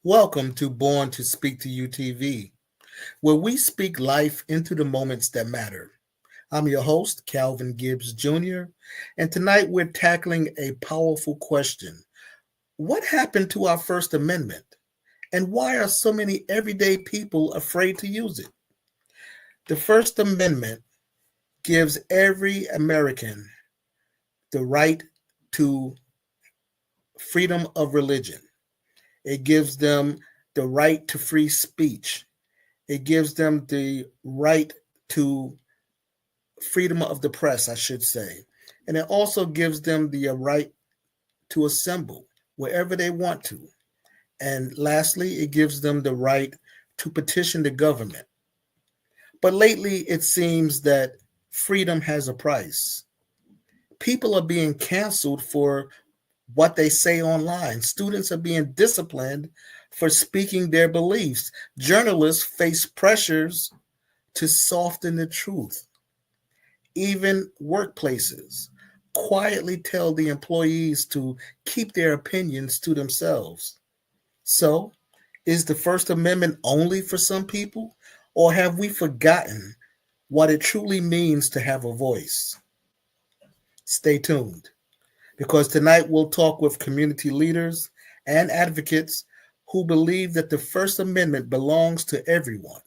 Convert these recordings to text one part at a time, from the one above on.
Welcome to Born to Speak to You TV, where we speak life into the moments that matter. I'm your host, Calvin Gibbs Jr., and tonight we're tackling a powerful question. What happened to our First Amendment, and why are so many everyday people afraid to use it? The First Amendment gives every American the right to freedom of religion. It gives them the right to free speech. It gives them the right to freedom of the press, I should say. And it also gives them the right to assemble wherever they want to. And lastly, it gives them the right to petition the government. But lately, it seems that freedom has a price. People are being canceled for what they say online. Students are being disciplined for speaking their beliefs. Journalists face pressures to soften the truth. Even workplaces quietly tell the employees to keep their opinions to themselves. So, is the First Amendment only for some people, or have we forgotten what it truly means to have a voice? Stay tuned, because tonight we'll talk with community leaders and advocates who believe that the First Amendment belongs to everyone,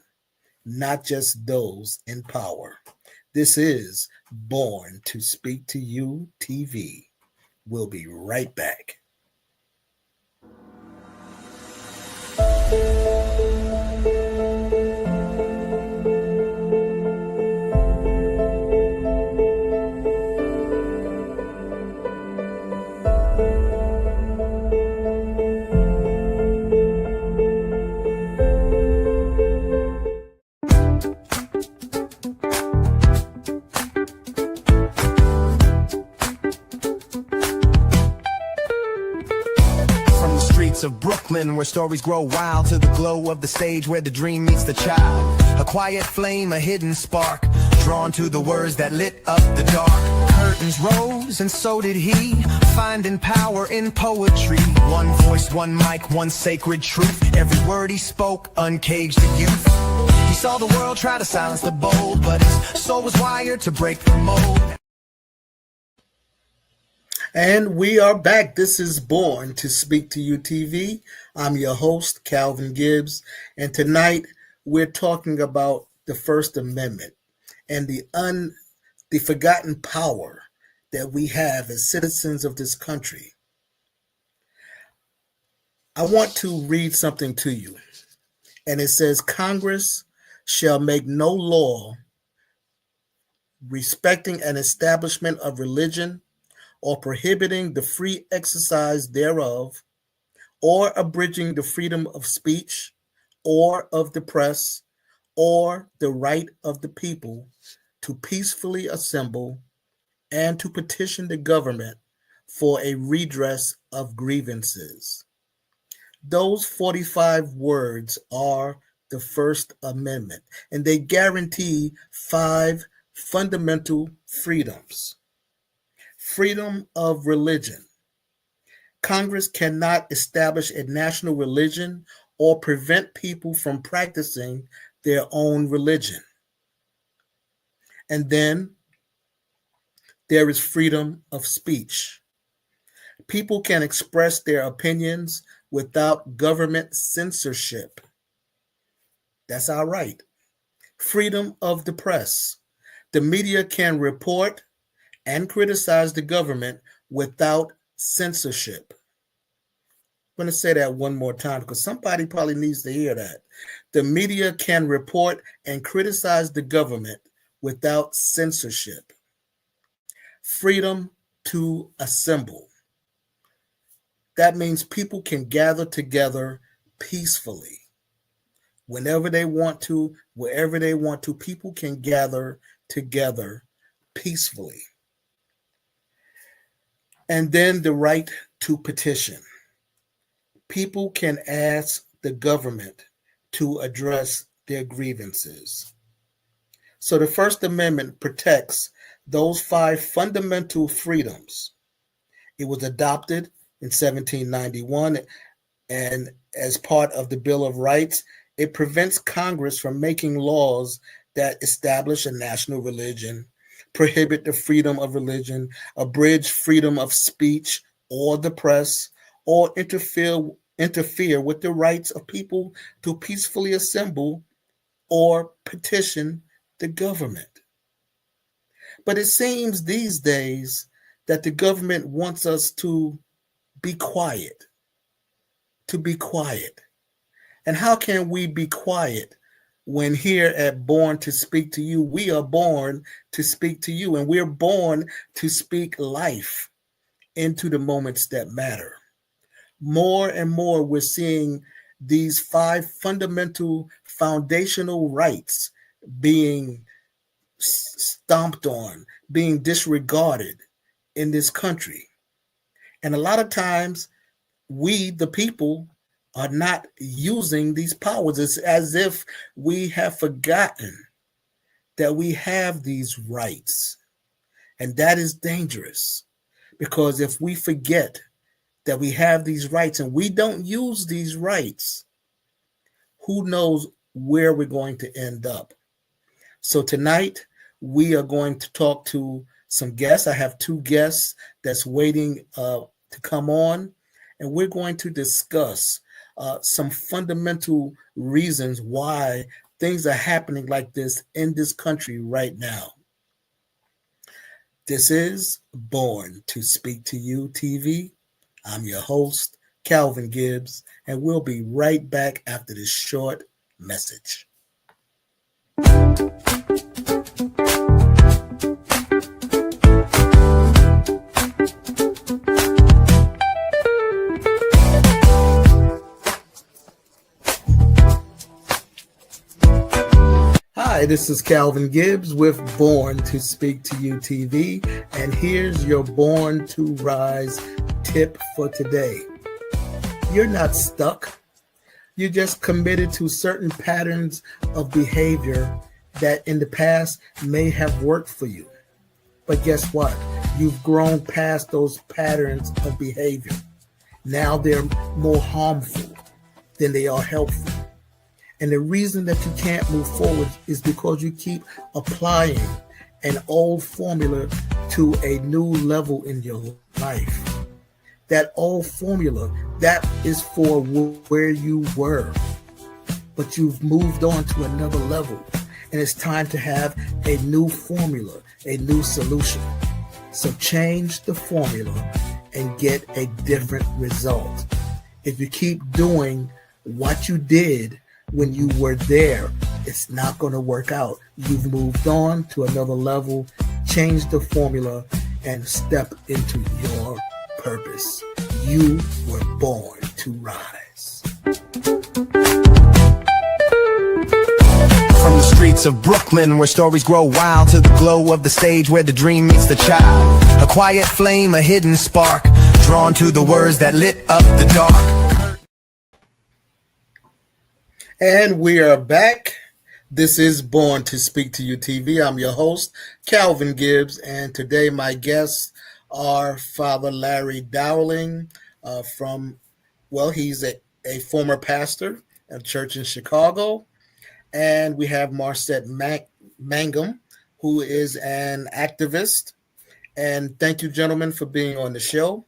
not just those in power. This is Born to Speak to You TV. We'll be right back. Of Brooklyn, where stories grow wild, to the glow of the stage where the dream meets the child. A quiet flame, a hidden spark, drawn to the words that lit up the dark. Curtains rose and so did he, finding power in poetry. One voice, one mic, one sacred truth. Every word he spoke uncaged the youth. He saw the world try to silence the bold, but his soul was wired to break the mold. And we are back. This is Born to Speak to You TV. I'm your host, Calvin Gibbs. And tonight we're talking about the First Amendment and the forgotten power that we have as citizens of this country. I want to read something to you. And it says, Congress shall make no law respecting an establishment of religion or prohibiting the free exercise thereof, or abridging the freedom of speech, or of the press, or the right of the people to peacefully assemble and to petition the government for a redress of grievances. Those 45 words are the First Amendment, and they guarantee 5 fundamental freedoms. Freedom of religion. Congress cannot establish a national religion or prevent people from practicing their own religion. And then there is freedom of speech. People can express their opinions without government censorship. That's our right. Freedom of the press. The media can report and criticize the government without censorship. I'm going to say that one more time because somebody probably needs to hear that. The media can report and criticize the government without censorship. Freedom to assemble. That means people can gather together peacefully. Whenever they want to, wherever they want to, people can gather together peacefully. And then the right to petition. People can ask the government to address their grievances. So the First Amendment protects those 5 fundamental freedoms. It was adopted in 1791 And as part of the Bill of Rights, it prevents Congress from making laws that establish a national religion, prohibit the freedom of religion, abridge freedom of speech or the press, or interfere with the rights of people to peacefully assemble or petition the government. But it seems these days that the government wants us be quiet, to be quiet. And how can we be quiet when here at Born to Speak to You, we are born to speak to you, and we're born to speak life into the moments that matter? More and more, we're seeing these 5 fundamental foundational rights being stomped on, being disregarded in this country. And a lot of times, we, the people, are not using these powers. It's as if we have forgotten that we have these rights. And that is dangerous, because if we forget that we have these rights and we don't use these rights, who knows where we're going to end up. So tonight, we are going to talk to some guests. I have 2 guests that's waiting to come on, and we're going to discuss some fundamental reasons why things are happening like this in this country right now. This is Born to Speak to You TV. I'm your host, Calvin Gibbs, and we'll be right back after this short message. Hi, this is Calvin Gibbs with Born to Speak to You TV, and here's your Born to Rise tip for today. You're not stuck. You're just committed to certain patterns of behavior that in the past may have worked for you. But guess what? You've grown past those patterns of behavior. Now they're more harmful than they are helpful. And the reason that you can't move forward is because you keep applying an old formula to a new level in your life. That old formula, that is for where you were. But you've moved on to another level. And it's time to have a new formula, a new solution. So change the formula and get a different result. If you keep doing what you did when you were there, it's not going to work out. You've moved on to another level. Change the formula and step into your purpose. You were born to rise. From the streets of Brooklyn, where stories grow wild, to the glow of the stage where the dream meets the child. A quiet flame, a hidden spark, drawn to the words that lit up the dark. And we are back. This is Born to Speak to You TV. I'm your host, Calvin Gibbs, and today my guests are Father Larry Dowling he's a former pastor at a church in Chicago. And we have Marsette Mangum, who is an activist. And thank you, gentlemen, for being on the show.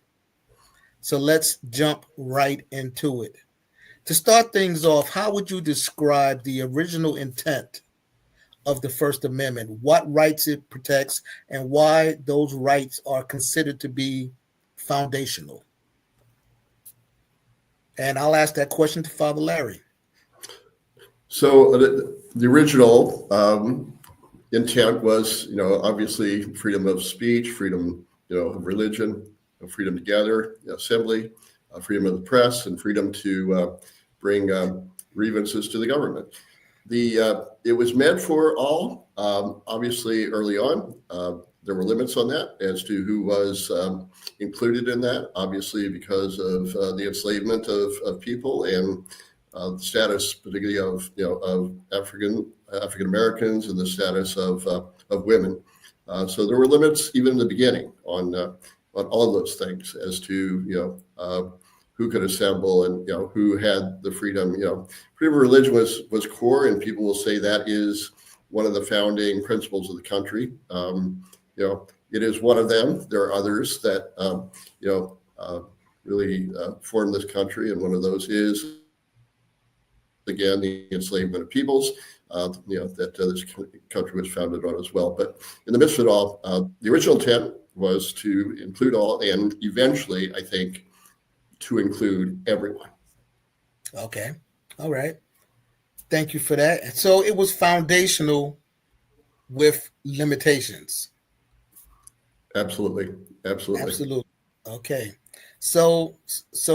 So let's jump right into it. To start things off, how would you describe the original intent of the First Amendment? What rights it protects and why those rights are considered to be foundational? And I'll ask that question to Father Larry. So the original intent was, obviously freedom of speech, freedom, of religion, freedom to gather, assembly, freedom of the press, and freedom to bring grievances to the government. It was meant for all. Obviously, early on, there were limits on that as to who was included in that. Obviously, because of the enslavement of people and the status, particularly of African Americans, and the status of women. So there were limits even in the beginning on all of those things as to who could assemble and, who had the freedom. Freedom of religion was core, and people will say that is one of the founding principles of the country. It is one of them. There are others that, really formed this country, and one of those is, again, the enslavement of peoples, that this country was founded on as well. But in the midst of it all, the original intent was to include all, and eventually, I think, to include everyone. Okay. All right. Thank you for that. So it was foundational with limitations. Absolutely. Okay. So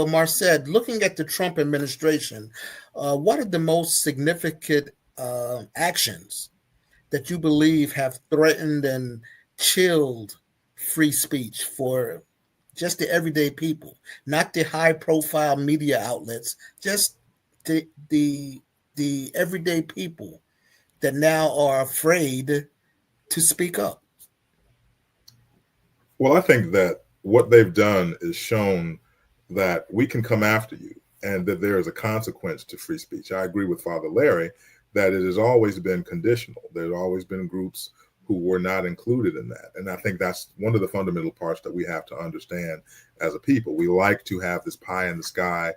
Marsette, looking at the Trump administration, what are the most significant actions that you believe have threatened and chilled free speech for just the everyday people, not the high-profile media outlets, just the everyday people that now are afraid to speak up? Well, I think that what they've done is shown that we can come after you and that there is a consequence to free speech. I agree with Father Larry that it has always been conditional. There's always been groups who were not included in that. And I think that's one of the fundamental parts that we have to understand as a people. We like to have this pie in the sky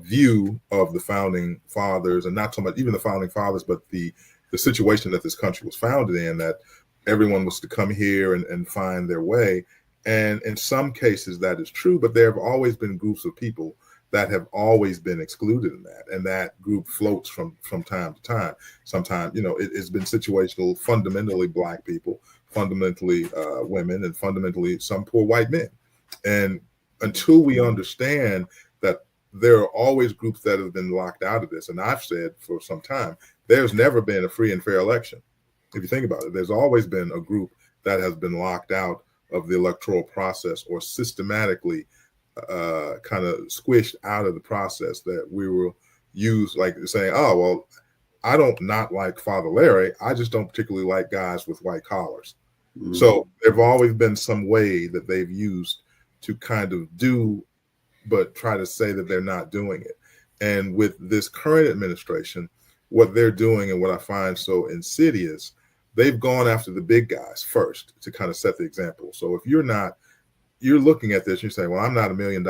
view of the founding fathers, and not so much even the founding fathers, but the situation that this country was founded in, that everyone was to come here and find their way. And in some cases that is true, but there have always been groups of people that have always been excluded in that. And that group floats from time to time. Sometimes, it's been situational, fundamentally Black people, fundamentally women, and fundamentally some poor white men. And until we understand that there are always groups that have been locked out of this, and I've said for some time, there's never been a free and fair election. If you think about it, there's always been a group that has been locked out of the electoral process, or systematically kind of squished out of the process, that we will use, like saying, oh, well, I don't not like Father Larry, I just don't particularly like guys with white collars. Mm-hmm. So there've always been some way that they've used to kind of do, but try to say that they're not doing it. And with this current administration, what they're doing, and what I find so insidious, they've gone after the big guys first to kind of set the example. So if you're looking at this, you're saying, well, I'm not $1 million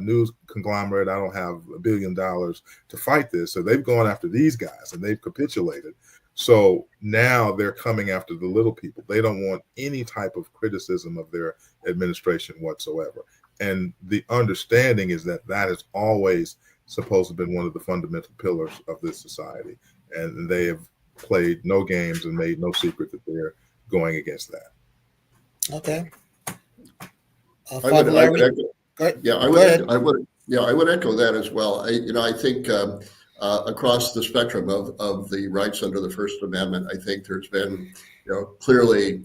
news conglomerate. I don't have $1 billion to fight this. So they've gone after these guys and they've capitulated. So now they're coming after the little people. They don't want any type of criticism of their administration whatsoever. And the understanding is that has always supposed to have been one of the fundamental pillars of this society. And they have played no games and made no secret that they're going against that. Okay. I would echo that as well. I think across the spectrum of the rights under the First Amendment, I think there's been, clearly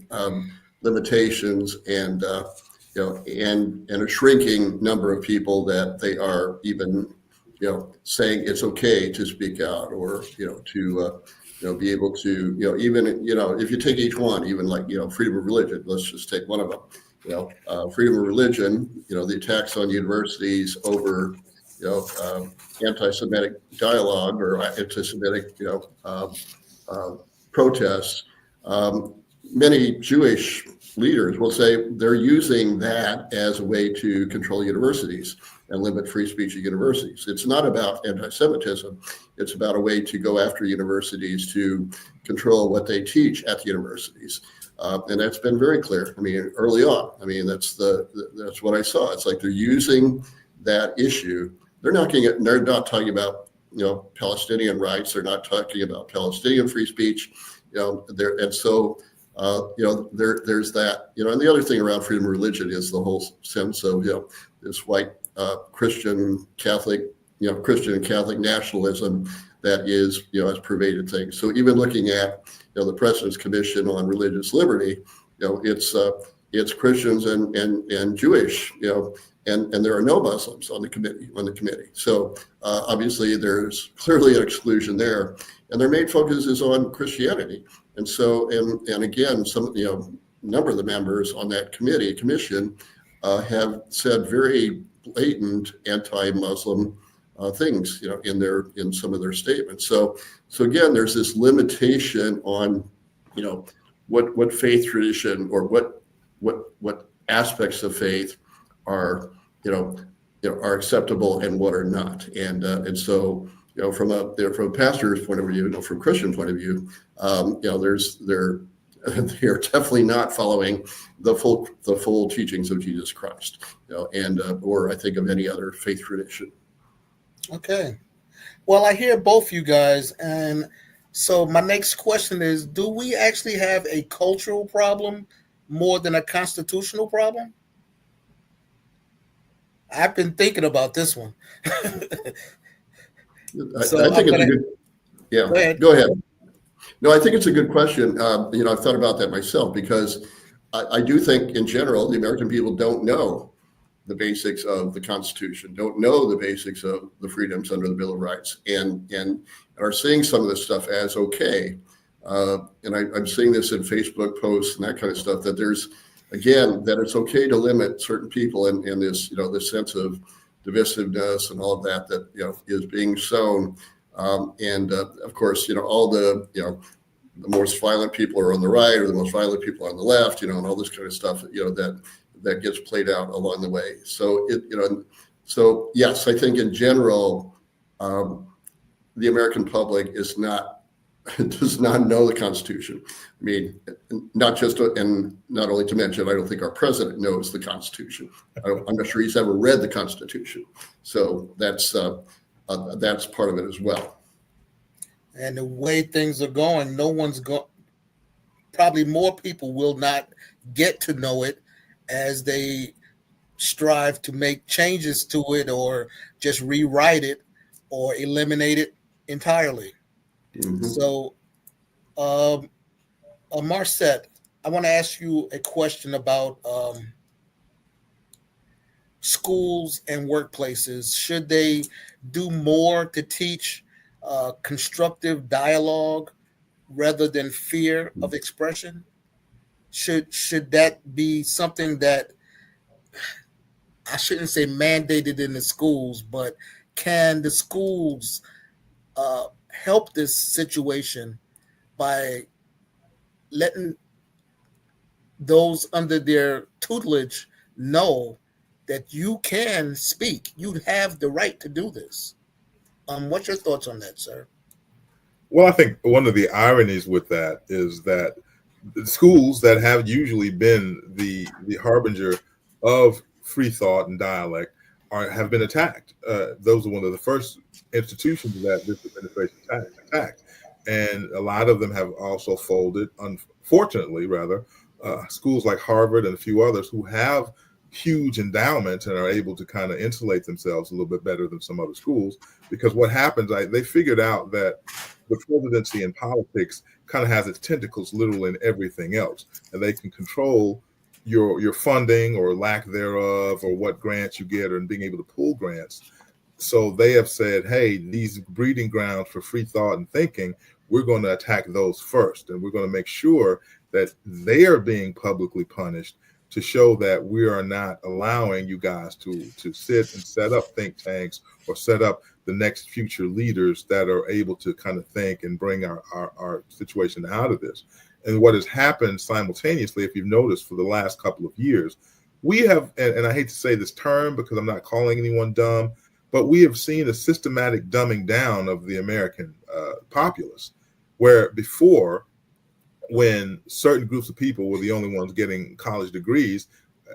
limitations and a shrinking number of people that they are even, saying it's okay to speak out, or to be able to, even if you take each one, even like freedom of religion. Let's just take one of them. Freedom of religion, the attacks on universities over, anti-Semitic dialogue or anti-Semitic, protests. Many Jewish leaders will say they're using that as a way to control universities and limit free speech at universities. It's not about anti-Semitism. It's about a way to go after universities to control what they teach at the universities. And that's been very clear. Early on, that's what I saw. It's like they're using that issue. They're not talking about, Palestinian rights. They're not talking about Palestinian free speech. There's that, and the other thing around freedom of religion is the whole sense of, this white Christian Catholic nationalism that is, has pervaded things. So even looking at, the President's Commission on Religious Liberty, it's Christians and Jewish, and there are no Muslims on the committee. So obviously there's clearly an exclusion there, and their main focus is on Christianity. And so, and again, some, number of the members on that commission have said very blatant anti-Muslim things, in some of their statements. So again, there's this limitation on, what faith tradition or what aspects of faith are, are acceptable and what are not. And so, from a pastor's point of view, from a Christian point of view, they're definitely not following the full teachings of Jesus Christ, or I think of any other faith tradition. Okay. Well, I hear both you guys, and so my next question is: do we actually have a cultural problem more than a constitutional problem? I've been thinking about this one. I think it's a good. Yeah. Go ahead. No, I think it's a good question. I've thought about that myself because I do think, in general, the American people don't know the basics of the Constitution, don't know the basics of the freedoms under the Bill of Rights, and are seeing some of this stuff as okay. And I'm seeing this in Facebook posts and that kind of stuff, that there's, again, that it's okay to limit certain people and this, this sense of divisiveness and all of that is being sown. Of course, all the most violent people are on the right, or the most violent people are on the left, and all this kind of stuff, that gets played out along the way. So so yes, I think in general, the American public does not know the Constitution. I mean, not only to mention, I don't think our president knows the Constitution. I'm not sure he's ever read the Constitution. So that's part of it as well. And the way things are going, probably more people will not get to know it as they strive to make changes to it, or just rewrite it or eliminate it entirely. Mm-hmm. So, Marsette, I want to ask you a question about schools and workplaces. Should they do more to teach constructive dialogue rather than fear of expression? Should that be something that, I shouldn't say mandated in the schools, but can the schools help this situation by letting those under their tutelage know that you can speak, you have the right to do this? What's your thoughts on that, sir? Well, I think one of the ironies with that is that the schools that have usually been the harbinger of free thought and dialect have been attacked. Those are one of the first institutions that this administration attacked. And a lot of them have also folded, unfortunately, rather. Schools like Harvard and a few others who have huge endowments and are able to kind of insulate themselves a little bit better than some other schools, because what happens, they figured out that the presidency and politics kind of has its tentacles literally in everything else, and they can control your funding or lack thereof, or what grants you get, or being able to pull grants. So they have said, hey, these breeding grounds for free thought and thinking, we're going to attack those first, and we're going to make sure that they are being publicly punished, to show that we are not allowing you guys to sit and set up think tanks or set up the next future leaders that are able to kind of think and bring our situation out of this. And what has happened simultaneously, if you've noticed for the last couple of years, we have, and I hate to say this term because I'm not calling anyone dumb, but we have seen a systematic dumbing down of the American populace, where before, when certain groups of people were the only ones getting college degrees,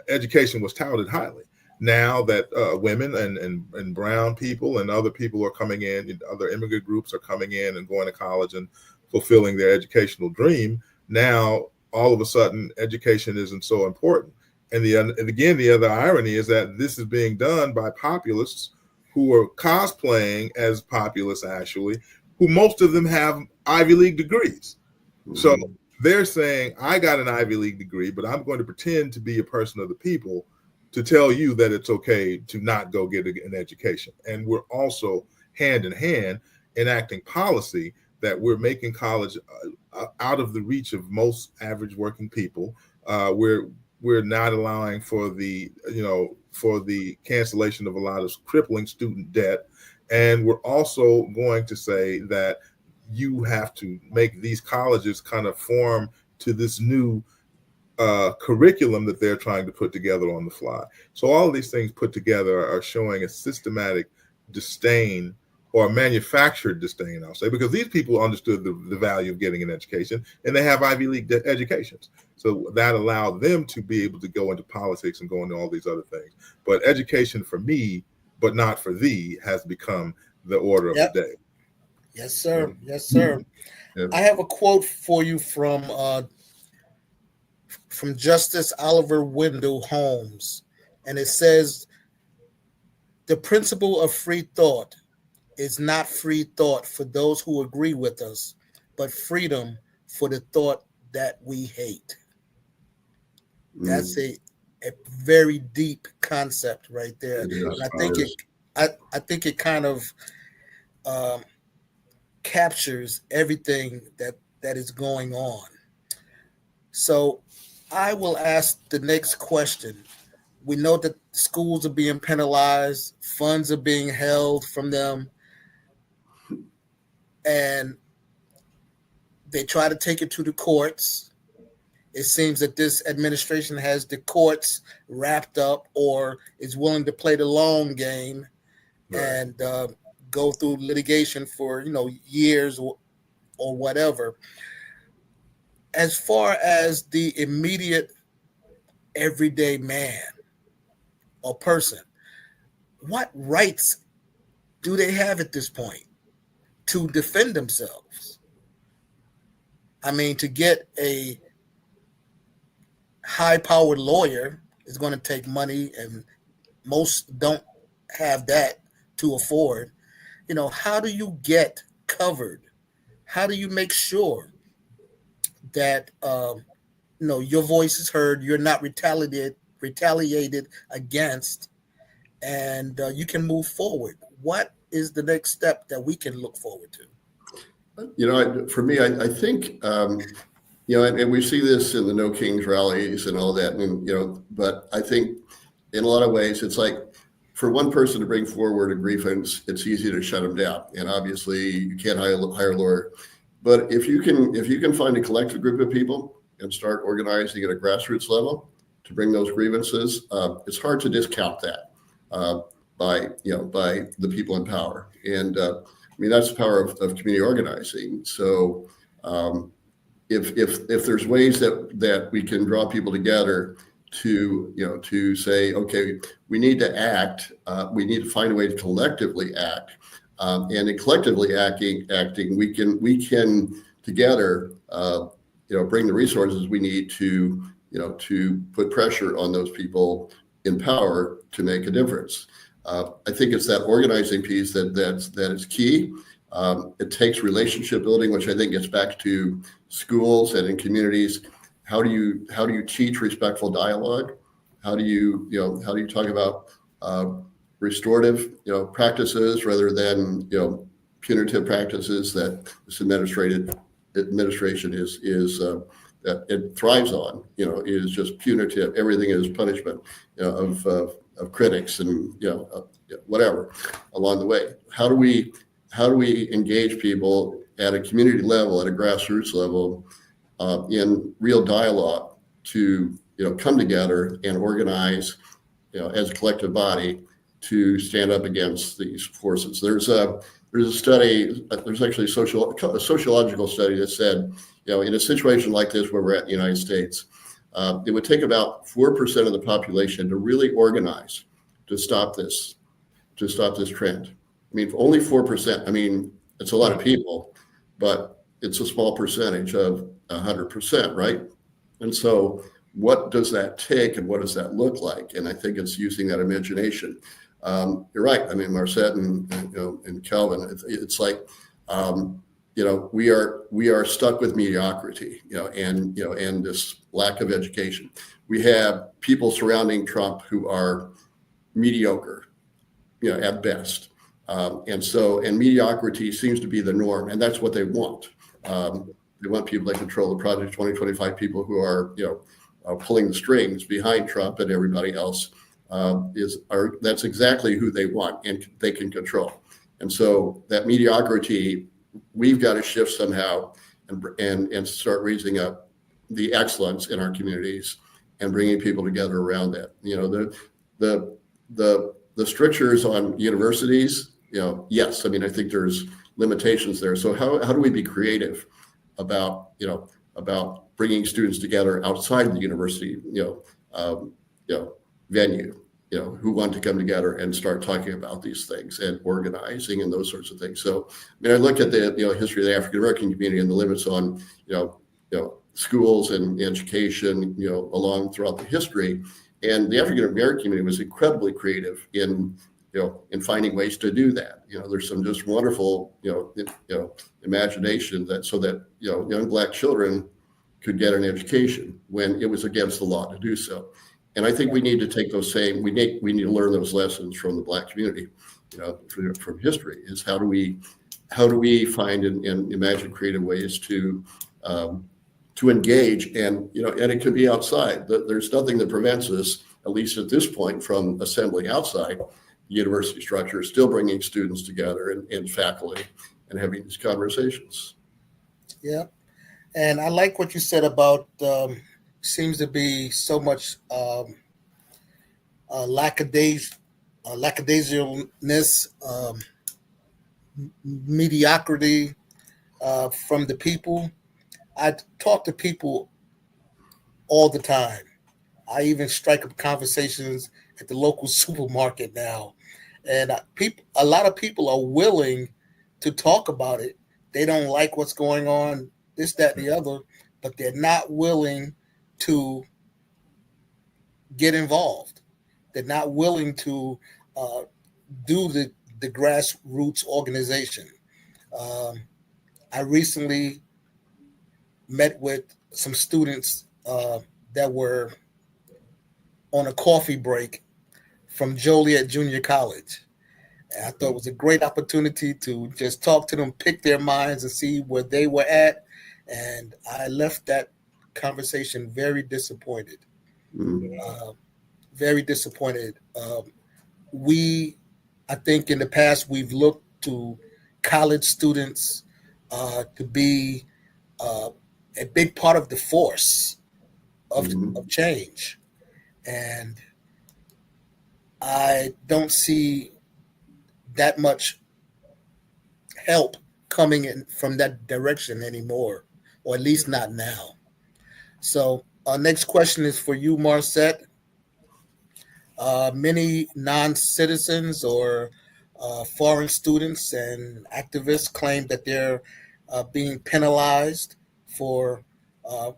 education was touted highly. Now that women and brown people and other people are coming in, other immigrant groups are coming in and going to college and fulfilling their educational dream, now all of a sudden education isn't so important. And again, the other irony is that this is being done by populists who are cosplaying as populists, actually, who most of them have Ivy League degrees. So they're saying, I got an Ivy League degree, but I'm going to pretend to be a person of the people to tell you that it's okay to not go get an education. And we're also hand in hand enacting policy that we're making college out of the reach of most average working people. We're we're not allowing for the cancellation of a lot of crippling student debt. And we're also going to say that you have to make these colleges kind of form to this new curriculum that they're trying to put together on the fly. So all of these things put together are showing a systematic disdain, or manufactured disdain, I'll say, because these people understood the value of getting an education, and they have Ivy League educations. So that allowed them to be able to go into politics and go into all these other things. But education for me, but not for thee, has become the order of the day. Yes, sir. Yes, sir. Yep. I have a quote for you from Justice Oliver Wendell Holmes, and it says, "The principle of free thought is not free thought for those who agree with us, but freedom for the thought that we hate." That's a very deep concept right there. And I think it kind of captures everything that is going on. So I will ask the next question. We know that schools are being penalized, funds are being held from them, and they try to take it to the courts. It seems that this administration has the courts wrapped up, or is willing to play the long game, right, and go through litigation for years or whatever. As far as the immediate everyday man or person, what rights do they have at this point to defend themselves? I mean, to get a high-powered lawyer is going to take money, and most don't have that to afford. How do you get covered? How do you make sure that your voice is heard, you're not retaliated against, and you can move forward? What is the next step that we can look forward to? For me, I think, and we see this in the No Kings rallies and all that, and, but I think in a lot of ways, it's like, for one person to bring forward a grievance, it's easy to shut them down. And obviously you can't hire a lawyer. But if you can find a collective group of people and start organizing at a grassroots level to bring those grievances, it's hard to discount that by the people in power. And that's the power of community organizing. So if there's ways that we can draw people together to say, okay, we need to act, we need to find a way to collectively act, and in collectively acting, we can together, bring the resources we need to put pressure on those people in power to make a difference. I think it's that organizing piece that is key. It takes relationship building, which I think gets back to schools and in communities. How do you teach respectful dialogue? How do you talk about restorative practices rather than punitive practices that this administration is that it thrives on? Is just punitive. Everything is punishment of critics and whatever along the way. How do we engage people at a community level, at a grassroots level, in real dialogue to come together and organize as a collective body to stand up against these forces? There's a study, there's actually a sociological study that said, in a situation like this where we're at in the United States, it would take about 4% of the population to really organize to stop this trend. Only 4%. It's a lot of people, but it's a small percentage of 100%, right? And so what does that take and what does that look like? And I think it's using that imagination. You're right. Marsette and Calvin, it's like, we are stuck with mediocrity, and this lack of education. We have people surrounding Trump who are mediocre, at best. And mediocrity seems to be the norm, and that's what they want. They want people that control the project, 20, 25 people who are, pulling the strings behind Trump and everybody else that's exactly who they want and they can control. And so that mediocrity, we've got to shift somehow and start raising up the excellence in our communities and bringing people together around that. The strictures on universities, yes, I mean, I think there's limitations there. So how do we be creative about bringing students together outside the university, venue, who want to come together and start talking about these things and organizing and those sorts of things. So, I mean, I look at the history of the African American community and the limits on schools and education, along throughout the history, and the African American community was incredibly creative in finding ways to do that. There's some just wonderful imagination so that young Black children could get an education when it was against the law to do so. And I think we need to take those we need to learn those lessons from the Black community, from history. Is how do we find and imagine creative ways to engage, and it could be outside. There's nothing that prevents us, at least at this point, from assembling outside the university structure, still bringing students together and faculty and having these conversations. Yeah, and I like what you said about. Seems to be so much lackadaisicalness, mediocrity from the people. I talk to people all the time. I even strike up conversations at the local supermarket now, and a lot of people are willing to talk about it. They don't like what's going on, this, that, and the other, but they're not willing to get involved. They're not willing to do the grassroots organization. I recently met with some students that were on a coffee break from Joliet Junior College. And I thought it was a great opportunity to just talk to them, pick their minds, and see where they were at. And I left that conversation very disappointed. Very disappointed. I think in the past we've looked to college students to be a big part of the force of change, and I don't see that much help coming in from that direction anymore, or at least not now. So our next question is for you, Marsette. Many non-citizens or foreign students and activists claim that they're being penalized for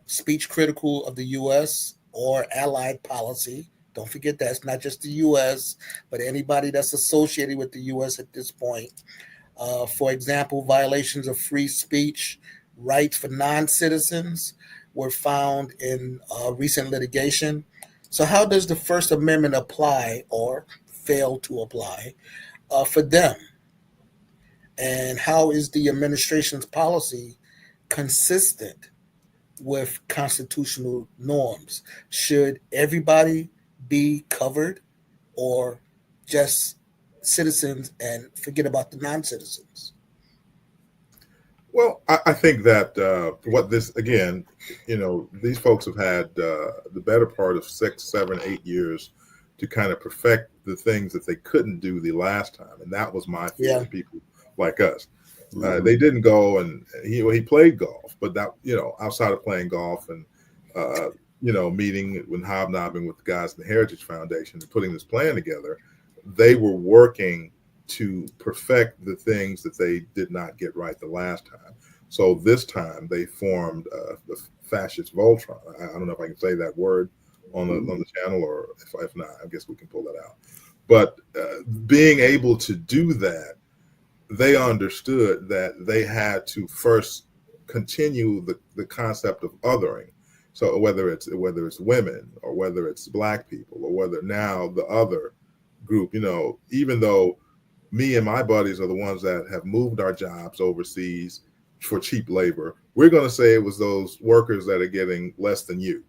speech critical of the U.S. or allied policy. Don't forget that it's not just the U.S., but anybody that's associated with the U.S. at this point. For example, violations of free speech rights for non-citizens were found in recent litigation. So how does the First Amendment apply or fail to apply for them? And how is the administration's policy consistent with constitutional norms? Should everybody be covered, or just citizens and forget about the non-citizens? Well, I think that these folks have had the better part of 6, 7, 8 years to kind of perfect the things that they couldn't do the last time. And that was my fear of people like us. They didn't go, and he played golf, but that, outside of playing golf and, meeting and hobnobbing with the guys in the Heritage Foundation and putting this plan together, they were working to perfect the things that they did not get right the last time. So this time they formed the fascist Voltron. I don't know if I can say that word on the channel, or if not, I guess we can pull that out. But being able to do that, they understood that they had to first continue the concept of othering. So whether it's women, or whether it's Black people, or whether now the other group, even though me and my buddies are the ones that have moved our jobs overseas for cheap labor, we're going to say it was those workers that are getting less than you.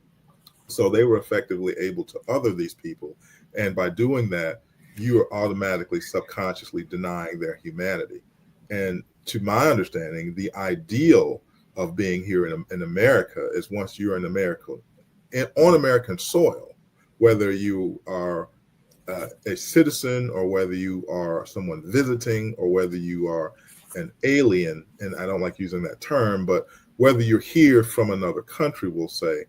So they were effectively able to other these people. And by doing that, you are automatically subconsciously denying their humanity. And to my understanding, the ideal of being here in America is once you're in America, on American soil, whether you are a citizen or whether you are someone visiting or whether you are an alien, and I don't like using that term, but whether you're here from another country, we'll say,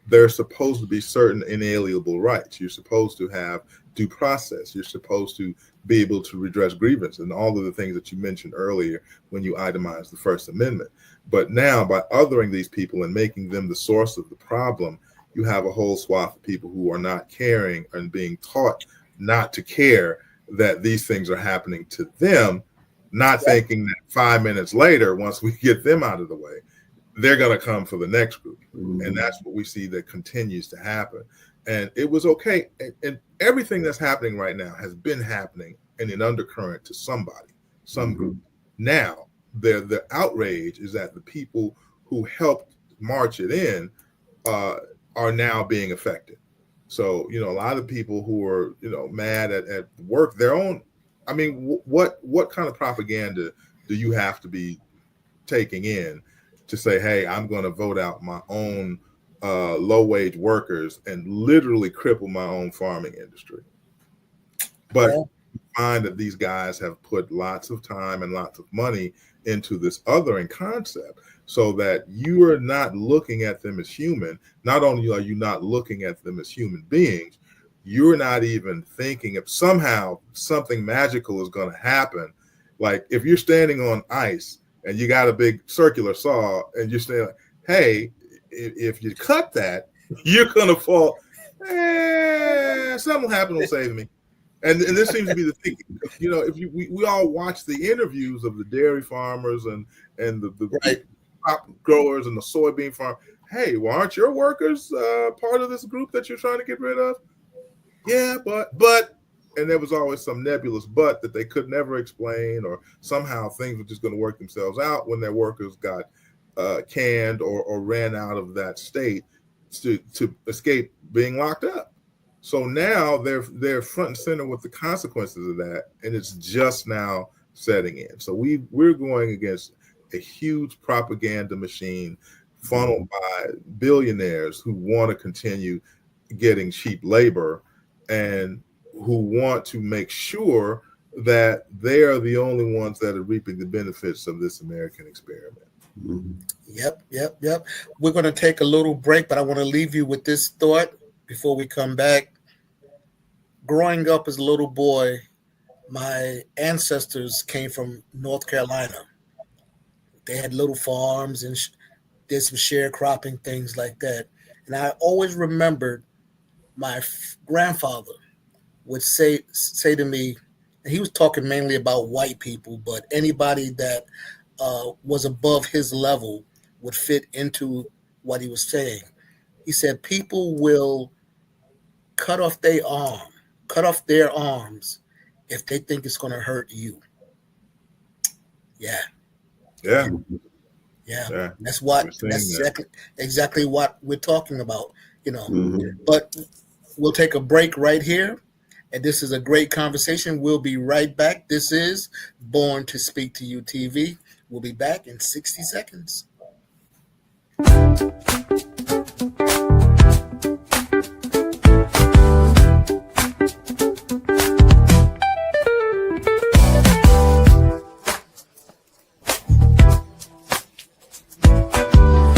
there's supposed to be certain inalienable rights. You're supposed to have due process. You're supposed to be able to redress grievance and all of the things that you mentioned earlier when you itemized the First Amendment. But now, by othering these people and making them the source of the problem, you have a whole swath of people who are not caring and being taught not to care that these things are happening to them, not thinking that 5 minutes later, once we get them out of the way, they're going to come for the next group. And that's what we see that continues to happen. And it was okay. And everything that's happening right now has been happening in an undercurrent to somebody, some group. Now, the outrage is that the people who helped march it in are now being affected. So, a lot of people who are, mad at work, their own, I mean, what kind of propaganda do you have to be taking in to say, hey, I'm going to vote out my own low-wage workers and literally cripple my own farming industry? But you find that these guys have put lots of time and lots of money into this othering concept so that you are not looking at them as human. Not only are you not looking at them as human beings, you're not even thinking if somehow something magical is going to happen. Like if you're standing on ice and you got a big circular saw and you're saying, hey, if you cut that, you're going to fall. Something will happen will save me. And this seems to be the thing. If we all watch the interviews of the dairy farmers and the crop growers and the soybean farm. Hey, well, aren't your workers part of this group that you're trying to get rid of? Yeah, but. And there was always some nebulous but that they could never explain, or somehow things were just going to work themselves out when their workers got canned or ran out of that state to escape being locked up. So now they're front and center with the consequences of that, and it's just now setting in. So we're going against a huge propaganda machine funneled by billionaires who want to continue getting cheap labor and who want to make sure that they are the only ones that are reaping the benefits of this American experiment. Yep. We're going to take a little break, but I want to leave you with this thought before we come back. Growing up as a little boy, my ancestors came from North Carolina. They had little farms and did some sharecropping, things like that. And I always remembered my grandfather would say to me, and he was talking mainly about white people, but anybody that was above his level would fit into what he was saying. He said, people will cut off their arms if they think it's going to hurt you. Yeah. That's exactly what we're talking about, But we'll take a break right here. And this is a great conversation. We'll be right back. This is Born to Speak to You TV. We'll be back in 60 seconds.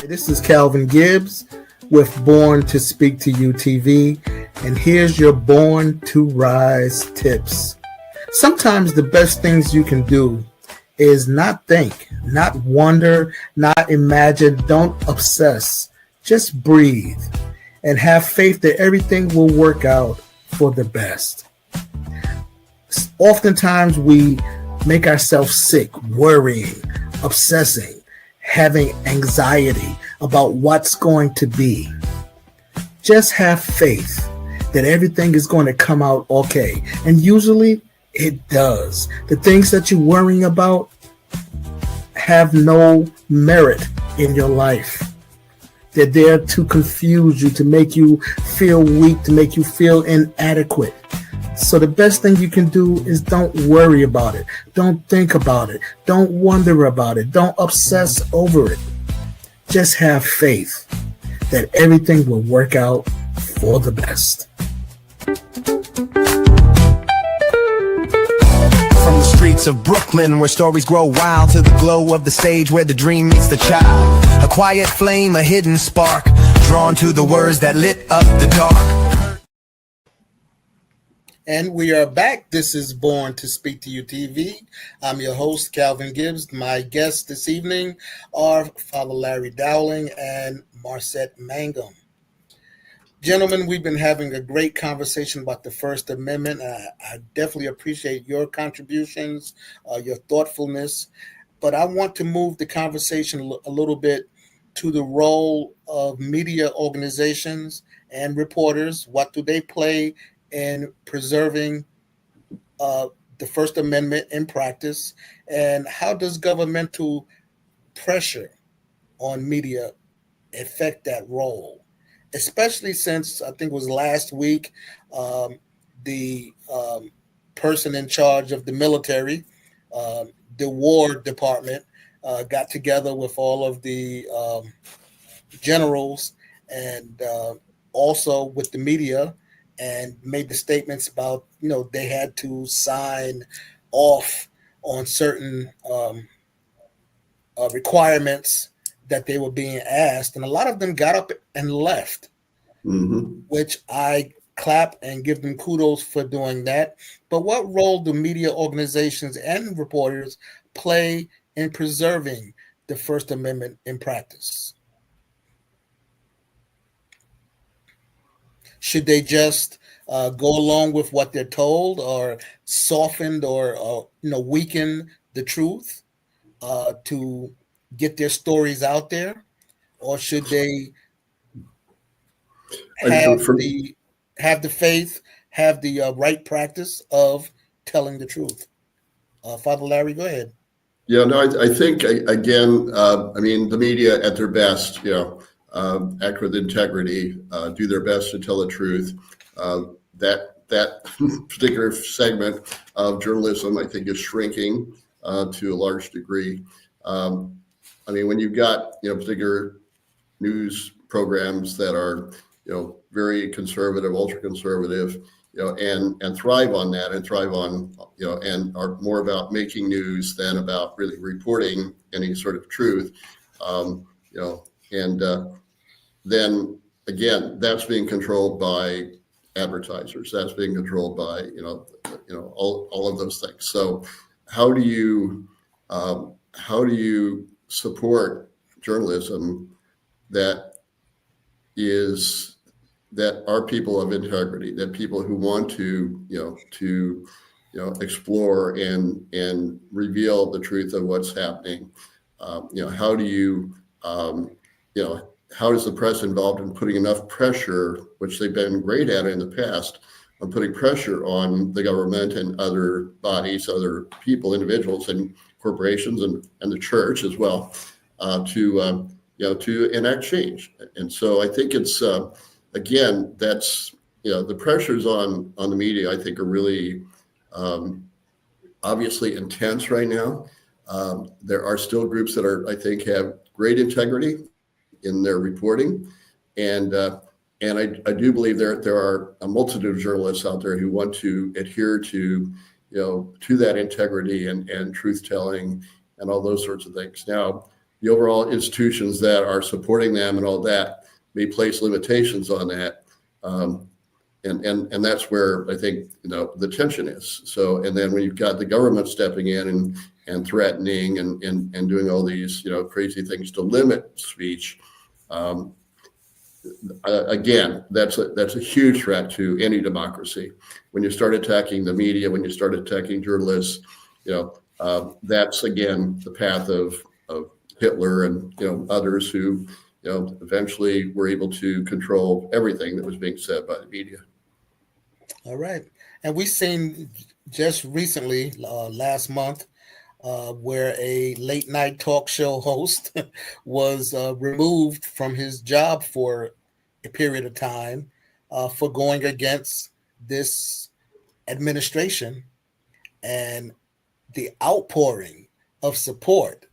This is Calvin Gibbs with Born to Speak to You TV. And here's your Born to Rise tips. Sometimes the best things you can do is not think, not wonder, not imagine, don't obsess. Just breathe and have faith that everything will work out for the best. Oftentimes we make ourselves sick, worrying, obsessing, having anxiety about what's going to be. Just have faith that everything is going to come out okay. And usually it does. The things that you're worrying about have no merit in your life. They're there to confuse you, to make you feel weak, to make you feel inadequate. So the best thing you can do is don't worry about it. Don't think about it. Don't wonder about it. Don't obsess over it. Just have faith that everything will work out for the best. From the streets of Brooklyn, where stories grow wild, to the glow of the stage where the dream meets the child. A quiet flame, a hidden spark, drawn to the words that lit up the dark. And we are back. This is Born to Speak to You TV. I'm your host, Calvin Gibbs. My guests this evening are Father Larry Dowling and Marsette Mangum. Gentlemen, we've been having a great conversation about the First Amendment. I definitely appreciate your contributions, your thoughtfulness, but I want to move the conversation a little bit to the role of media organizations and reporters. What do they play in preserving the First Amendment in practice, and how does governmental pressure on media affect that role? Especially since I think it was last week, the person in charge of the military, the War Department, got together with all of the generals and also with the media and made the statements about, they had to sign off on certain requirements that they were being asked, and a lot of them got up and left, which I clap and give them kudos for doing that. But what role do media organizations and reporters play in preserving the First Amendment in practice? Should they just go along with what they're told, or soften or weaken the truth to get their stories out there, or should they have the faith, have the right practice of telling the truth? Father Larry, go ahead. Yeah, no, I think, again, the media at their best, act with integrity, do their best to tell the truth. That particular segment of journalism, I think, is shrinking to a large degree. When you've got, particular news programs that are, very conservative, ultra conservative, and thrive on that, and thrive on, and are more about making news than about really reporting any sort of truth, then again, that's being controlled by advertisers. That's being controlled by, all of those things. So how do you support journalism that are people of integrity, that people who want to explore and reveal the truth of what's happening? How does the press involved in putting enough pressure, which they've been great at in the past, on putting pressure on the government and other bodies, other people, individuals, and corporations, and the church as well, to enact change? And so I think it's again, that's the pressures on the media, I think, are really obviously intense right now. There are still groups that I think have great integrity in their reporting, and I do believe there are a multitude of journalists out there who want to adhere to that integrity and truth telling and all those sorts of things. Now, the overall institutions that are supporting them and all that may place limitations on that, and that's where I think the tension is. So, and then when you've got the government stepping in and threatening and doing all these crazy things to limit speech, again, that's a huge threat to any democracy. When you start attacking the media, when you start attacking journalists, that's again the path of Hitler and others who eventually were able to control everything that was being said by the media. All right, and we've seen just recently, last month, where a late night talk show host was removed from his job for a period of time for going against this administration. And the outpouring of support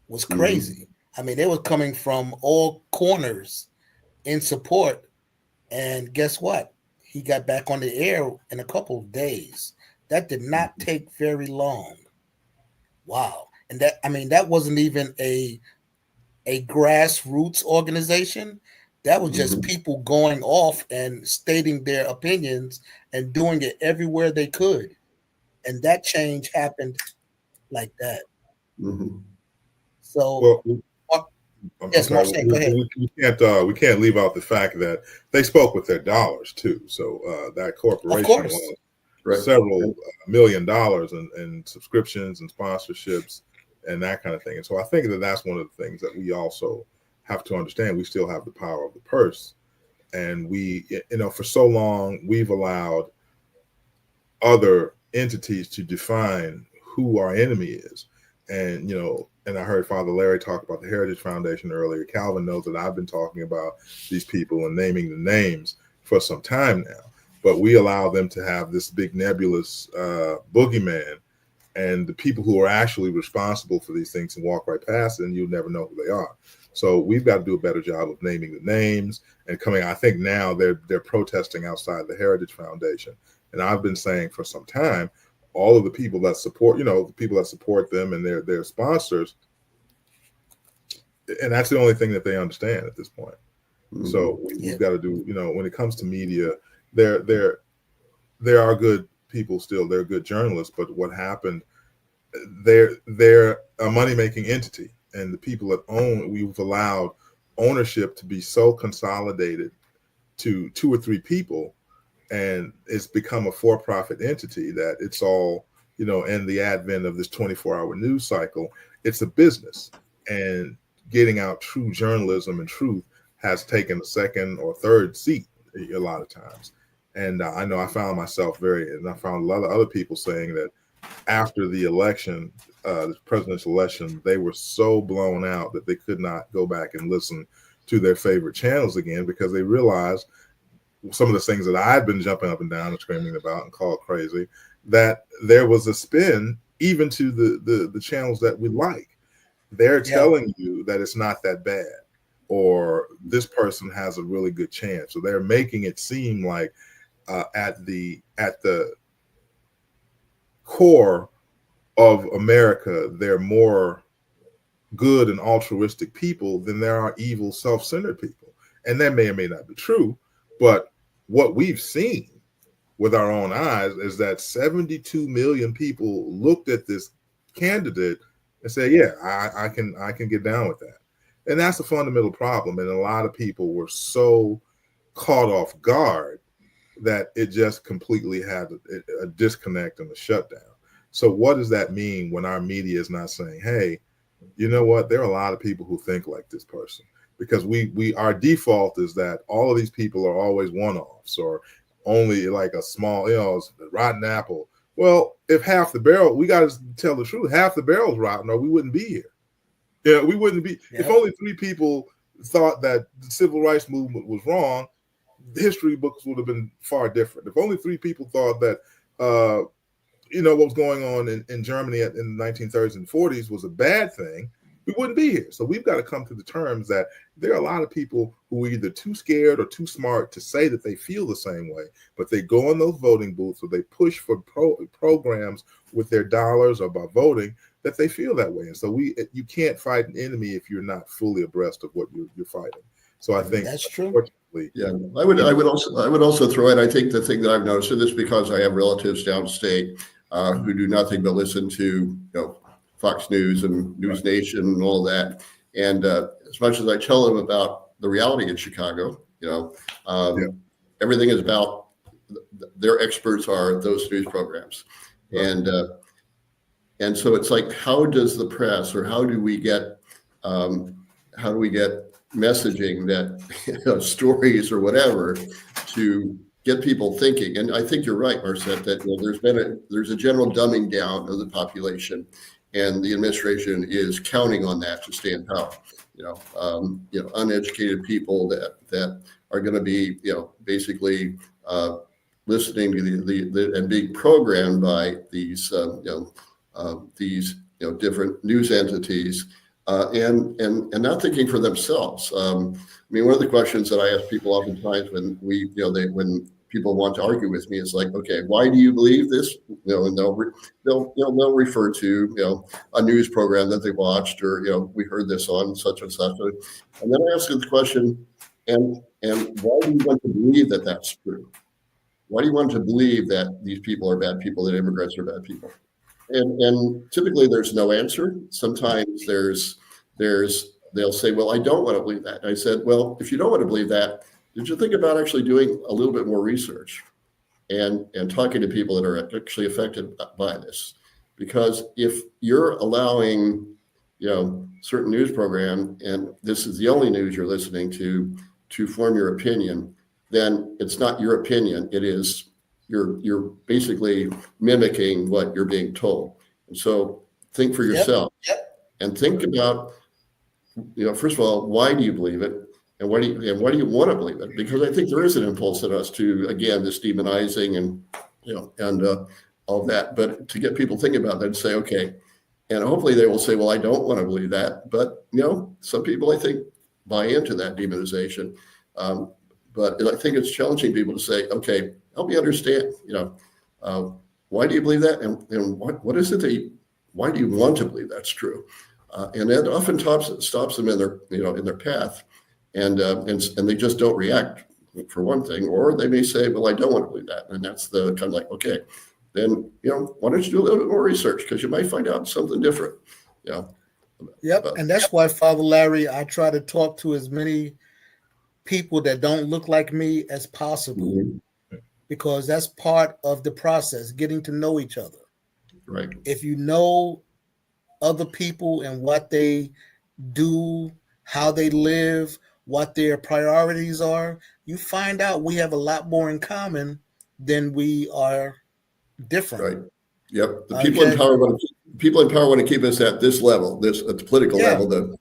was crazy. I mean, they were coming from all corners in support. And guess what? He got back on the air in a couple of days. That did not take very long. Wow. And that, I mean, that wasn't even a grassroots organization. That was just people going off and stating their opinions and doing it everywhere they could. And that change happened like that. So, Well, I'm yes, sorry. Marsette, go ahead. We can't leave out the fact that they spoke with their dollars too. So that corporation won several $1 million in subscriptions and sponsorships and that kind of thing. And so I think that that's one of the things that we also have to understand. We still have the power of the purse, and we, for so long we've allowed other entities to define who our enemy is. And and I heard Father Larry talk about the Heritage Foundation earlier. Calvin knows that I've been talking about these people and naming the names for some time now, but we allow them to have this big nebulous boogeyman, and the people who are actually responsible for these things can walk right past it and you'll never know who they are. So we've got to do a better job of naming the names and coming. I think now they're protesting outside the Heritage Foundation. And I've been saying for some time, all of the people that support, the people that support them and their sponsors, and that's the only thing that they understand at this point. So we've got to do, when it comes to media, there are good people still, they're good journalists, but what happened, they're a money-making entity, and the people that own, we've allowed ownership to be so consolidated to 2 or 3 people, and it's become a for-profit entity that it's all, in the advent of this 24-hour news cycle, it's a business, and getting out true journalism and truth has taken a second or third seat a lot of times. And I know I found myself and I found a lot of other people saying that after the election, the presidential election, they were so blown out that they could not go back and listen to their favorite channels again, because they realized some of the things that I'd been jumping up and down and screaming about and called crazy, that there was a spin even to the channels that we like. They're telling you that it's not that bad, or this person has a really good chance. So they're making it seem like at the core of America, they're more good and altruistic people than there are evil, self-centered people. And that may or may not be true, but what we've seen with our own eyes is that 72 million people looked at this candidate and said, yeah, I can get down with that. And that's a fundamental problem. And a lot of people were so caught off guard that it just completely had a disconnect and a shutdown. So what does that mean when our media is not saying, hey, you know what, there are a lot of people who think like this person? Because our default is that all of these people are always one-offs, or only like a small, rotten apple. Well, if half the barrel, we got to tell the truth, half the barrel's rotten, or we wouldn't be here. Yeah, we wouldn't be. Yeah. If only 3 people thought that the civil rights movement was wrong, the history books would have been far different. If only 3 people thought that, what was going on in Germany in the 1930s and 40s was a bad thing, we wouldn't be here. So we've got to come to the terms that there are a lot of people who are either too scared or too smart to say that they feel the same way, but they go in those voting booths or they push for programs with their dollars or by voting that they feel that way. And so you can't fight an enemy if you're not fully abreast of what you're fighting. So I think that's true. Yeah, I would also throw in, I think the thing that I've noticed, and this because I have relatives downstate who do nothing but listen to Fox News and News Nation and all that. And as much as I tell them about the reality in Chicago, everything is about their experts are those news programs. Right. And so it's like, how does the press, or how do we get messaging that stories or whatever to get people thinking? And I think you're right, Marsette, that there's a general dumbing down of the population. and the administration is counting on that to stay in power. Uneducated people that are going to be, basically listening to the and being programmed by these different news entities, and not thinking for themselves. One of the questions that I ask people oftentimes when when people want to argue with me is like, okay, why do you believe this? And they'll refer to a news program that they watched, or we heard this on such and such, and then I ask them the question, and why do you want to believe that that's true? Why do you want to believe that these people are bad people, that immigrants are bad people? And typically there's no answer. Sometimes they'll say, well, I don't want to believe that. And I said, well, if you don't want to believe that, did you think about actually doing a little bit more research and talking to people that are actually affected by this? Because if you're allowing, certain news program, and this is the only news you're listening to form your opinion, then it's not your opinion. It is you're basically mimicking what you're being told. And so think for yourself. Yep. And think about, first of all, why do you believe it? And why do you want to believe it? Because I think there is an impulse in us to, again, this demonizing and all that. But to get people thinking about that and say, okay, and hopefully they will say, well, I don't want to believe that. But, some people, I think, buy into that demonization. But I think it's challenging people to say, okay, help me understand, why do you believe that? And what is it why do you want to believe that's true? And that often stops them in their path. And they just don't react, for one thing, or they may say, well, I don't want to believe that. And that's the kind of like, okay, then, why don't you do a little bit more research, because you might find out something different. Yep. And that's why, Father Larry, I try to talk to as many people that don't look like me as possible, mm-hmm. because that's part of the process, getting to know each other. Right. If you know other people and what they do, how they live, what their priorities are, you find out we have a lot more in common than we are different. Right. Yep. The people in power want to keep us at this level, at the political level, the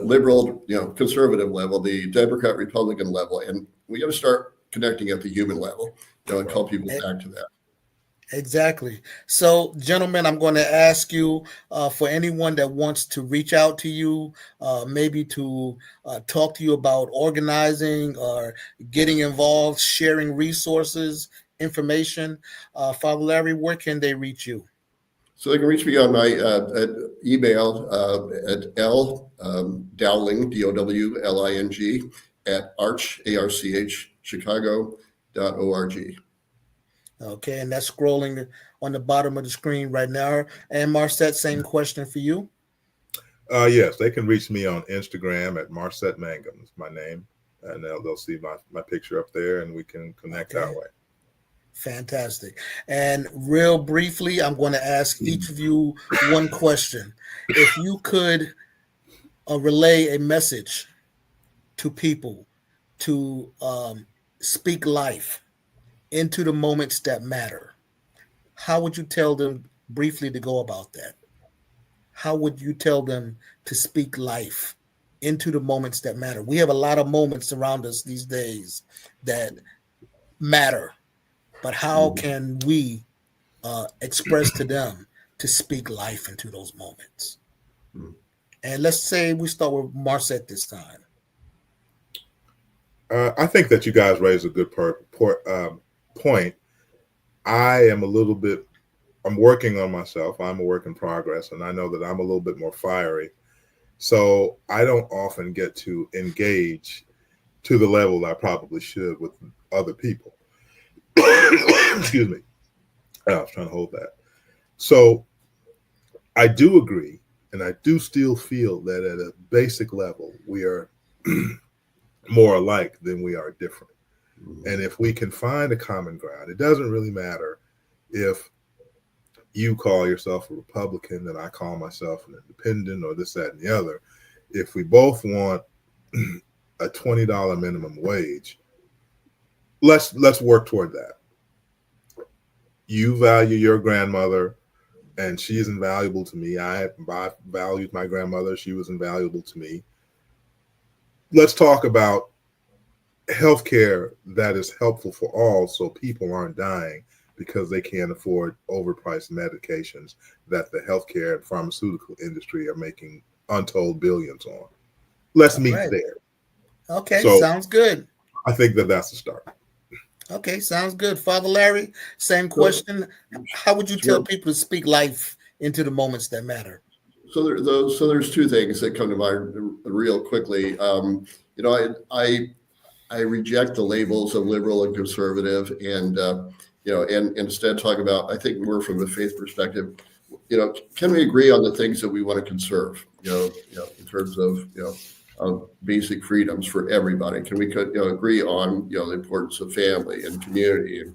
liberal, conservative level, the Democrat, Republican level, and we got to start connecting at the human level, and call people back to that. Exactly. So, gentlemen, I'm going to ask you for anyone that wants to reach out to you, maybe to talk to you about organizing or getting involved, sharing resources, information. Father Larry, where can they reach you? So they can reach me on my email at Dowling, DOWLING, @arch, Chicago.org. Okay, and that's scrolling on the bottom of the screen right now. And Marsette, same question for you. Yes, they can reach me on Instagram at Marsette Mangum. It's my name, and they'll see my picture up there, and we can connect that way. Fantastic. And real briefly, I'm going to ask each of you one question. If you could relay a message to people to speak life into the moments that matter, how would you tell them briefly to go about that? How would you tell them to speak life into the moments that matter? We have a lot of moments around us these days that matter, but how can we express to them to speak life into those moments? And let's say we start with Marsette this time. I think that you guys raised a good point. I am I'm working on myself. I'm a work in progress, and I know that I'm a little bit more fiery. So I don't often get to engage to the level that I probably should with other people. Excuse me. I was trying to hold that. So I do agree, and I do still feel that at a basic level, we are more alike than we are different. And if we can find a common ground, it doesn't really matter if you call yourself a Republican and I call myself an independent or this, that, and the other. If we both want a $20 minimum wage, let's work toward that. You value your grandmother and she is invaluable to me. I valued my grandmother. She was invaluable to me. Let's talk about healthcare that is helpful for all, so people aren't dying because they can't afford overpriced medications that the healthcare and pharmaceutical industry are making untold billions on. Let's meet there. Okay, so sounds good. I think that that's the start. Okay, sounds good. Father Larry, same question. How would you tell people to speak life into the moments that matter? So there's two things that come to mind real quickly. You know, I reject the labels of liberal and conservative, and you know, and instead talk about, I think, more from a faith perspective. You know, can we agree on the things that we want to conserve? You know, in terms of basic freedoms for everybody. Can we agree on the importance of family and community, and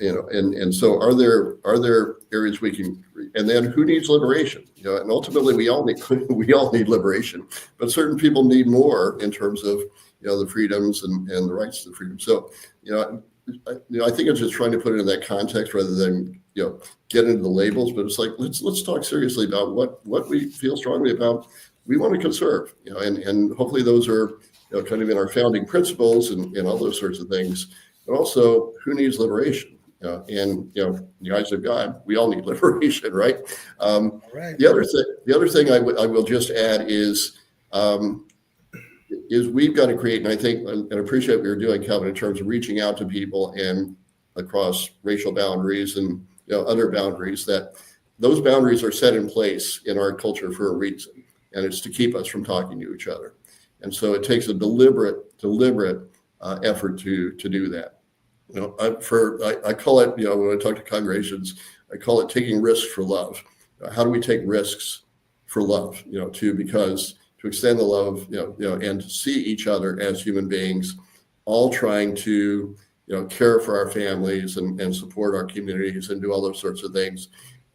and so are there areas we can, and then who needs liberation? And ultimately we all need liberation, but certain people need more in terms of the freedoms and the rights to the freedom. So I think it's just trying to put it in that context rather than get into the labels. But it's like let's talk seriously about what we feel strongly about. We want to conserve, and hopefully those are kind of in our founding principles and all those sorts of things. But also, who needs liberation? And in the eyes of God, we all need liberation, right? Right. The other thing I will just add is we've got to create, and I think and appreciate what you're doing, Calvin, in terms of reaching out to people and across racial boundaries and other boundaries. That those boundaries are set in place in our culture for a reason, and it's to keep us from talking to each other. And so it takes a deliberate effort to do that. I call it, when I talk to congregations, I call it taking risks for love. How do we take risks for love? Because to extend the love, and to see each other as human beings, all trying to, care for our families and support our communities and do all those sorts of things.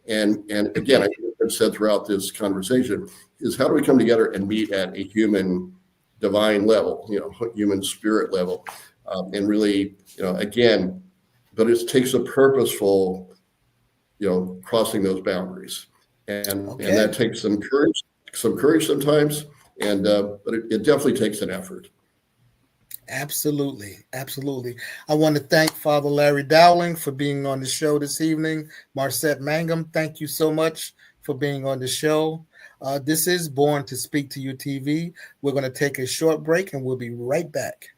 And again, I think I've said throughout this conversation is how do we come together and meet at a human divine level, human spirit level, and really, again, but it takes a purposeful, crossing those boundaries, and that takes some courage sometimes, and but it definitely takes an effort. Absolutely. I want to thank Father Larry Dowling for being on the show this evening. Marsette Mangum, thank you so much for being on the show. This is Born to Speak to You TV. We're going to take a short break and we'll be right back.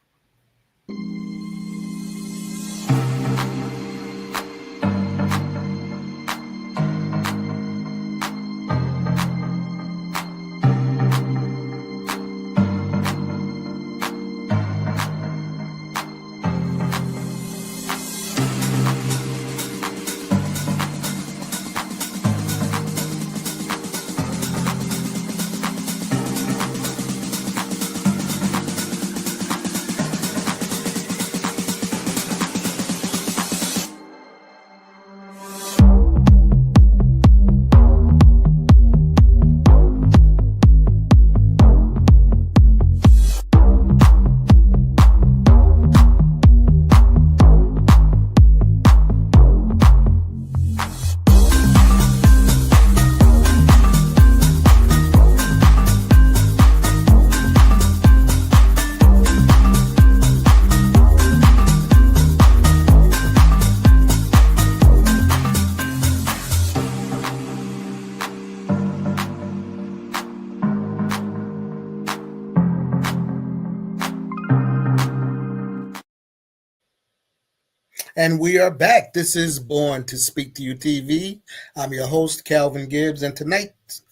And we are back. This is Born to Speak to You TV. I'm your host, Calvin Gibbs, and tonight's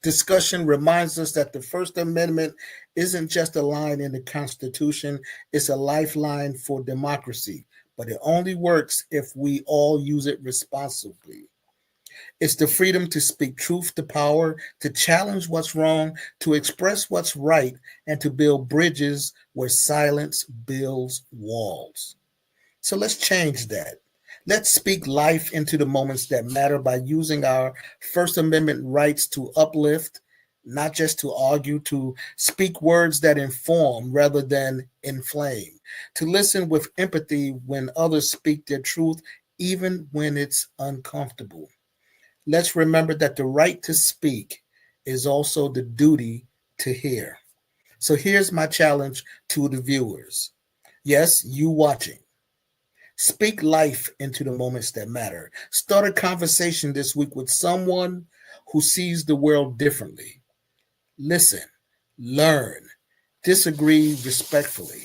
discussion reminds us that the First Amendment isn't just a line in the Constitution, it's a lifeline for democracy, but it only works if we all use it responsibly. It's the freedom to speak truth to power, to challenge what's wrong, to express what's right, and to build bridges where silence builds walls. So let's change that. Let's speak life into the moments that matter by using our First Amendment rights to uplift, not just to argue, to speak words that inform rather than inflame, to listen with empathy when others speak their truth, even when it's uncomfortable. Let's remember that the right to speak is also the duty to hear. So here's my challenge to the viewers. Yes, you watching. Speak life into the moments that matter. Start a conversation this week with someone who sees the world differently. Listen, learn, disagree respectfully.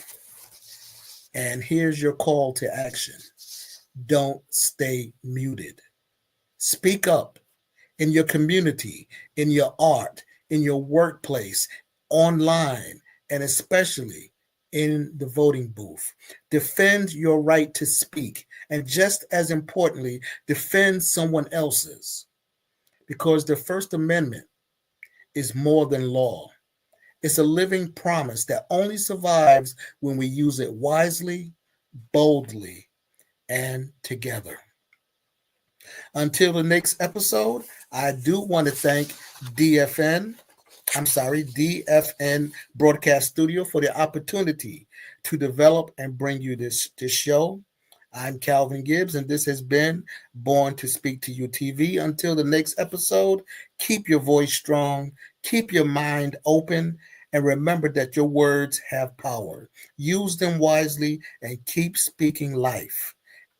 And here's your call to action. Don't stay muted. Speak up in your community, in your art, in your workplace, online, and especially in the voting booth. Defend your right to speak, and just as importantly, defend someone else's, because the First Amendment is more than law. It's a living promise that only survives when we use it wisely, boldly, and together. Until the next episode, I do want to thank DFN Broadcast Studio for the opportunity to develop and bring you this show. I'm Calvin Gibbs, and this has been Born to Speak to You TV. Until the next episode, keep your voice strong, keep your mind open, and remember that your words have power. Use them wisely and keep speaking life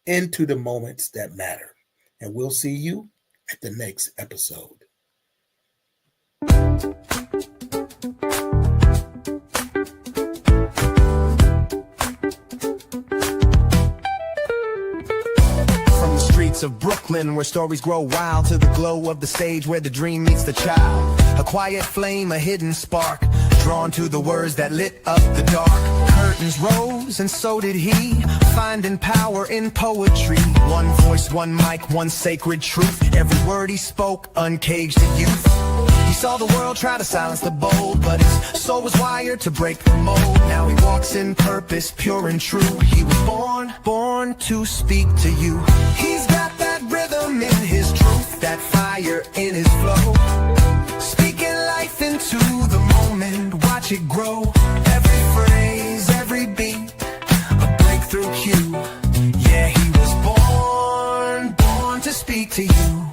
into the moments that matter. And we'll see you at the next episode. Of Brooklyn, where stories grow wild, to the glow of the stage where the dream meets the child. A quiet flame, a hidden spark, drawn to the words that lit up the dark. Curtains rose and so did he, finding power in poetry. One voice, one mic, one sacred truth. Every word he spoke uncaged the youth. He saw the world try to silence the bold, but his soul was wired to break the mold. Now he walks in purpose, pure and true. He was born to speak to you. He's got that rhythm in his truth, that fire in his flow. Speaking life into the moment, watch it grow. Every phrase, every beat, a breakthrough cue. Yeah, he was born to speak to you.